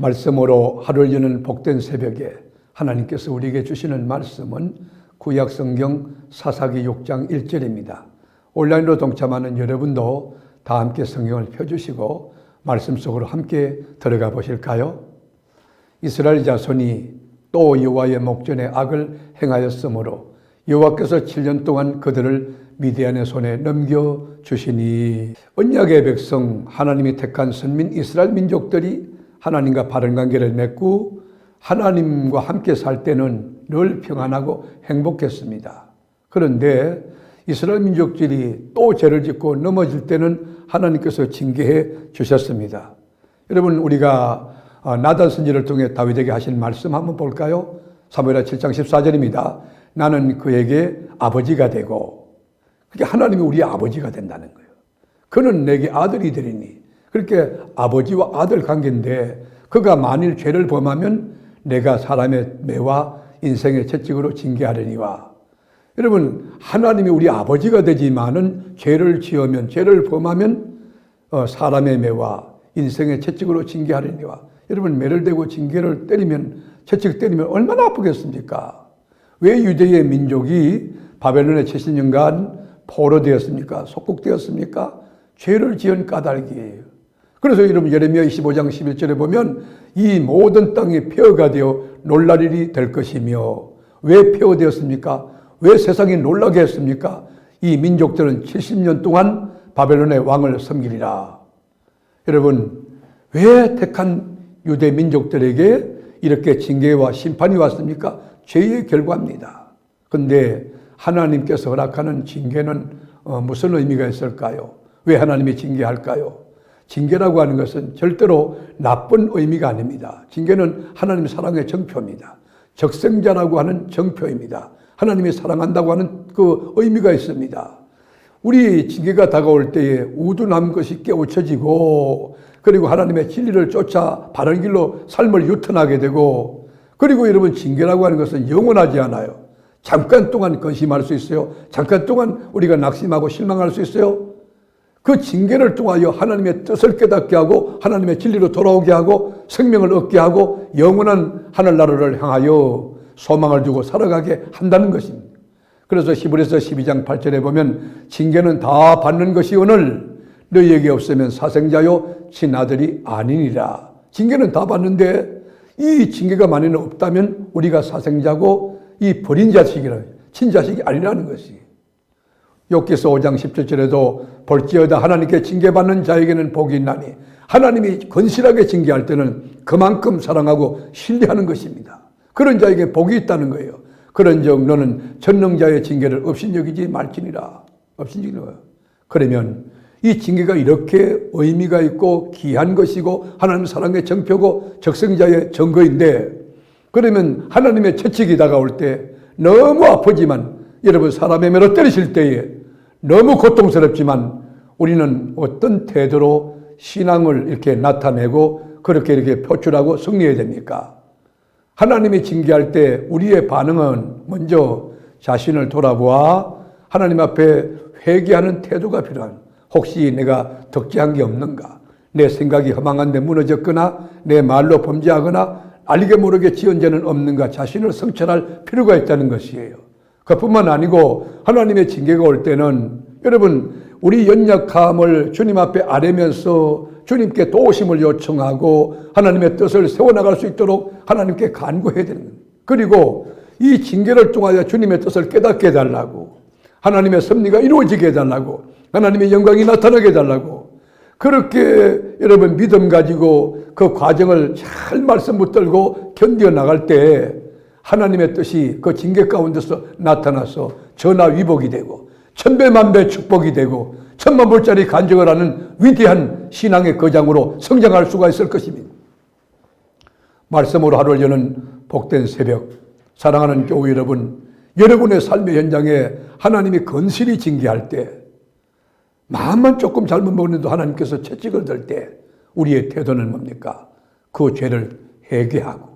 말씀으로 하루를 여는 복된 새벽에 하나님께서 우리에게 주시는 말씀은 구약성경 사사기 6장 1절입니다. 온라인으로 동참하는 여러분도 다 함께 성경을 펴주시고 말씀 속으로 함께 들어가 보실까요? 이스라엘 자손이 또 여호와의 목전에 악을 행하였으므로 여호와께서 7년 동안 그들을 미디안의 손에 넘겨주시니, 언약의 백성 하나님이 택한 선민 이스라엘 민족들이 하나님과 바른 관계를 맺고 하나님과 함께 살 때는 늘 평안하고 행복했습니다. 그런데 이스라엘 민족들이 또 죄를 짓고 넘어질 때는 하나님께서 징계해 주셨습니다. 여러분, 우리가 나단 선지를 통해 다윗에게 하신 말씀 한번 볼까요? 사무엘하 7장 14절입니다. 나는 그에게 아버지가 되고, 그러니까 하나님이 우리의 아버지가 된다는 거예요. 그는 내게 아들이 되리니, 그렇게 아버지와 아들 관계인데, 그가 만일 죄를 범하면 내가 사람의 매와 인생의 채찍으로 징계하려니와. 여러분, 하나님이 우리 아버지가 되지만은 죄를 지으면, 죄를 범하면 사람의 매와 인생의 채찍으로 징계하려니와. 여러분, 매를 대고 징계를 때리면, 채찍 때리면 얼마나 아프겠습니까? 왜 유대의 민족이 바벨론의 70년간 포로되었습니까? 속국되었습니까? 죄를 지은 까닭이에요. 그래서 여러분, 예레미야 25장 11절에 보면 이 모든 땅이 폐허가 되어 놀랄 일이 될 것이며, 왜 폐허되었습니까? 왜 세상이 놀라게 했습니까? 이 민족들은 70년 동안 바벨론의 왕을 섬기리라. 여러분, 왜 택한 유대 민족들에게 이렇게 징계와 심판이 왔습니까? 죄의 결과입니다. 그런데 하나님께서 허락하는 징계는 무슨 의미가 있을까요? 왜 하나님이 징계할까요? 징계라고 하는 것은 절대로 나쁜 의미가 아닙니다. 징계는 하나님의 사랑의 정표입니다. 적생자라고 하는 정표입니다. 하나님이 사랑한다고 하는 그 의미가 있습니다. 우리 징계가 다가올 때에 우둔한 것이 깨우쳐지고, 그리고 하나님의 진리를 쫓아 바른 길로 삶을 유턴하게 되고, 그리고 여러분, 징계라고 하는 것은 영원하지 않아요. 잠깐 동안 근심할 수 있어요. 잠깐 동안 우리가 낙심하고 실망할 수 있어요. 그 징계를 통하여 하나님의 뜻을 깨닫게 하고 하나님의 진리로 돌아오게 하고 생명을 얻게 하고 영원한 하늘나라를 향하여 소망을 두고 살아가게 한다는 것입니다. 그래서 히브리서 12장 8절에 보면 징계는 다 받는 것이 오늘 너희에게 없으면 사생자요 친아들이 아니니라. 징계는 다 받는데 이 징계가 만일 없다면 우리가 사생자고 이 버린 자식이라, 친자식이 아니라는 것이. 욥기서 5장 17절에도 볼지어다 하나님께 징계받는 자에게는 복이 있나니, 하나님이 건실하게 징계할 때는 그만큼 사랑하고 신뢰하는 것입니다. 그런 자에게 복이 있다는 거예요. 그런즉 너는 전능자의 징계를 업신여기지 말지니라. 업신여기는. 그러면 이 징계가 이렇게 의미가 있고 귀한 것이고 하나님 사랑의 정표고 적성자의 증거인데, 그러면 하나님의 채찍이 다가올 때 너무 아프지만, 여러분, 사람의 매로 때리실 때에 너무 고통스럽지만 우리는 어떤 태도로 신앙을 이렇게 나타내고 그렇게 이렇게 표출하고 승리해야 됩니까? 하나님이 징계할 때 우리의 반응은 먼저 자신을 돌아보아 하나님 앞에 회개하는 태도가 필요한, 혹시 내가 덕지한 게 없는가? 내 생각이 허망한데 무너졌거나 내 말로 범죄하거나 알게 모르게 지은 죄는 없는가? 자신을 성찰할 필요가 있다는 것이에요. 그뿐만 아니고 하나님의 징계가 올 때는 여러분, 우리 연약함을 주님 앞에 아뢰면서 주님께 도우심을 요청하고 하나님의 뜻을 세워나갈 수 있도록 하나님께 간구해야 되는 거예요. 그리고 이 징계를 통하여 주님의 뜻을 깨닫게 해달라고, 하나님의 섭리가 이루어지게 해달라고, 하나님의 영광이 나타나게 해달라고, 그렇게 여러분 믿음 가지고 그 과정을 잘 말씀 붙들고 견뎌나갈 때 하나님의 뜻이 그 징계 가운데서 나타나서 전화위복이 되고 천배만배 축복이 되고 천만불짜리 간증을 하는 위대한 신앙의 거장으로 성장할 수가 있을 것입니다. 말씀으로 하루를 여는 복된 새벽, 사랑하는 교우 여러분, 여러분의 삶의 현장에 하나님이 건실히 징계할 때, 마음만 조금 잘못 먹는데도 하나님께서 채찍을 들 때 우리의 태도는 뭡니까? 그 죄를 회개하고,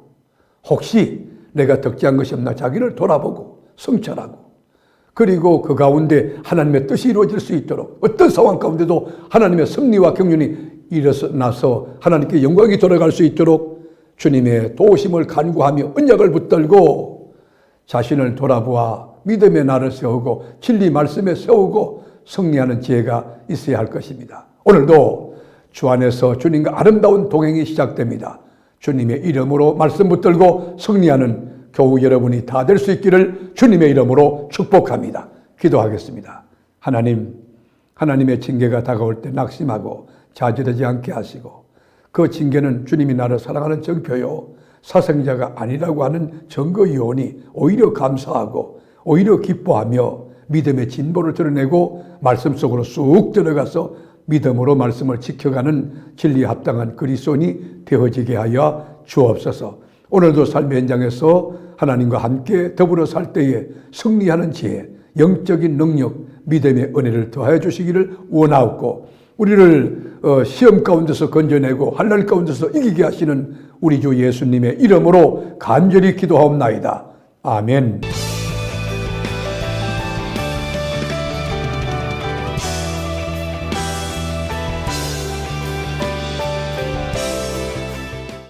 혹시 내가 덕지한 것이 없나 자기를 돌아보고 성찰하고, 그리고 그 가운데 하나님의 뜻이 이루어질 수 있도록, 어떤 상황 가운데도 하나님의 섭리와 경륜이 일어나서 하나님께 영광이 돌아갈 수 있도록 주님의 도우심을 간구하며 언약을 붙들고 자신을 돌아보아 믿음의 날을 세우고 진리 말씀에 세우고 승리하는 지혜가 있어야 할 것입니다. 오늘도 주 안에서 주님과 아름다운 동행이 시작됩니다. 주님의 이름으로 말씀 붙들고 승리하는 교우 여러분이 다 될 수 있기를 주님의 이름으로 축복합니다. 기도하겠습니다. 하나님, 하나님의 징계가 다가올 때 낙심하고 좌절하지 않게 하시고 그 징계는 주님이 나를 사랑하는 증표요 사생자가 아니라고 하는 증거요원이 오히려 감사하고 오히려 기뻐하며 믿음의 진보를 드러내고 말씀 속으로 쑥 들어가서 믿음으로 말씀을 지켜가는 진리에 합당한 그리스도인이 되어지게 하여 주옵소서. 오늘도 삶의 현장에서 하나님과 함께 더불어 살 때에 승리하는 지혜, 영적인 능력, 믿음의 은혜를 더하여 주시기를 원하옵고 우리를 시험 가운데서 건져내고 환난 가운데서 이기게 하시는 우리 주 예수님의 이름으로 간절히 기도하옵나이다. 아멘.